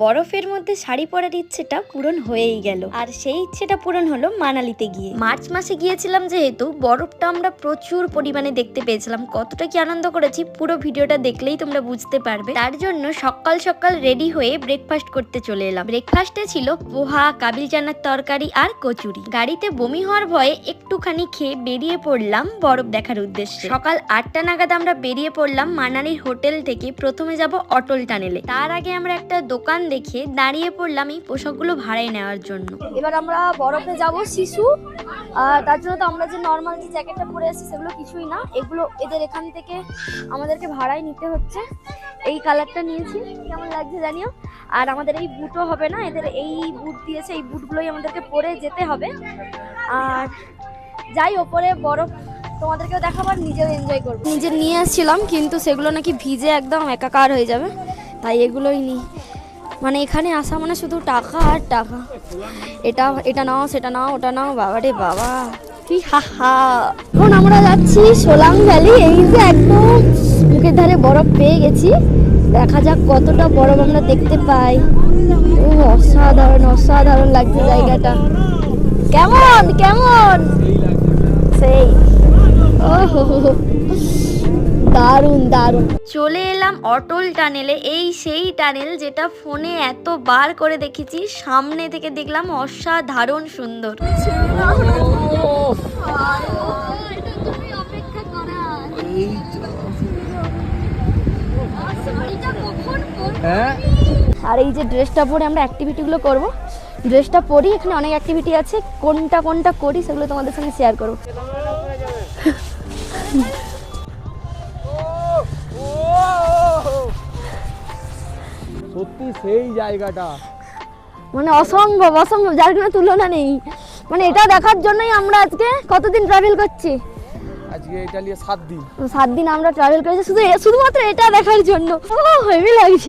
বরফের মধ্যে শাড়ি পরার ইচ্ছেটা পূরণ হয়েই গেল। আর সেই ইচ্ছেটা পূরণ হলো মানালিতে গিয়ে। মার্চ মাসে গিয়েছিলাম যেহেতু বরফটা আমরা প্রচুর পরিমাণে দেখতে পেয়েছিলাম। কতটা কি আনন্দ করেছি পুরো ভিডিওটা দেখলেই তোমরা বুঝতে পারবে। তার জন্য সকাল সকাল রেডি হয়ে ব্রেকফাস্ট করতে চলে এলাম। ব্রেকফাস্টে ছিল পোহা, কাবিল চানার তরকারি আর কচুরি। গাড়িতে বমি হওয়ার ভয়ে একটুখানি খেয়ে বেরিয়ে পড়লাম বরফ দেখার উদ্দেশ্যে। সকাল 8টা নাগাদ আমরা বেরিয়ে পড়লাম মানালির হোটেল থেকে। প্রথমে যাব অটল টানেলে। তার আগে আমরা একটা দোকান দেখে দাঁড়িয়ে পড়লাম এই পোশাকগুলো ভাড়ায় নেওয়ার জন্য। এবার আমরা বরফে যাব শিশু। আর তার জন্য তো আমরা যে নর্মাল যে জ্যাকেটটা পরে আসছি সেগুলো কিছুই না, এগুলো এদের এখান থেকে আমাদেরকে ভাড়ায় নিতে হচ্ছে। এই কালারটা নিয়েছি, কেমন লাগছে জানিও। আর আমাদের এই বুটও হবে না, এদের এই বুট দিয়েছে, এই বুটগুলোই আমাদেরকে পরে যেতে হবে। আর যাই ওপরে বরফ তোমাদেরকেও দেখাবার, নিজেও এনজয় করবো। নিজে নিয়ে আসছিলাম কিন্তু সেগুলো নাকি ভিজে একদম একাকার হয়ে যাবে, তাই এগুলোই নিই। মানে এখানে আসা মানে শুধু টাকা আর টাকা। এটা নাও, সেটা নাও, ওটা নাও, বাবা রে বাবা কি হা। এখন আমরা যাচ্ছি সোলাং ভ্যালি। এই যে একদম মুখের ধারে বরফ পেয়ে গেছি, দেখা যাক কতটা বরফ আমরা দেখতে পাই। ও অসাধারণ অসাধারণ লাগছে জায়গাটা। কেমন কেমন সেই দারুণ দারুণ। চলে এলাম অটল টানেলে। এই সেই টানেল যেটা ফোনে এতবার করে দেখেছি, সামনে থেকে দেখলাম অসাধারণ সুন্দর। আর এই যে ড্রেসটা পরে আমরা অ্যাক্টিভিটিগুলো করব, ড্রেসটা পরি, এখানে অনেক অ্যাক্টিভিটি আছে, কোনটা কোনটা করি সেগুলো তোমাদের সঙ্গে শেয়ার করব। সত্যি সেই জায়গাটা মানে অসম্ভব অসম্ভব, যার কোনো তুলনা নেই। মানে এটা দেখার জন্যই আমরা আজকে কতদিন ট্রাভেল করছি। আজকে এটা নিয়ে 7 দিন 7 দিন আমরা ট্রাভেল করেছি শুধুমাত্র এটা দেখার জন্য। ও হেভি লাগছে।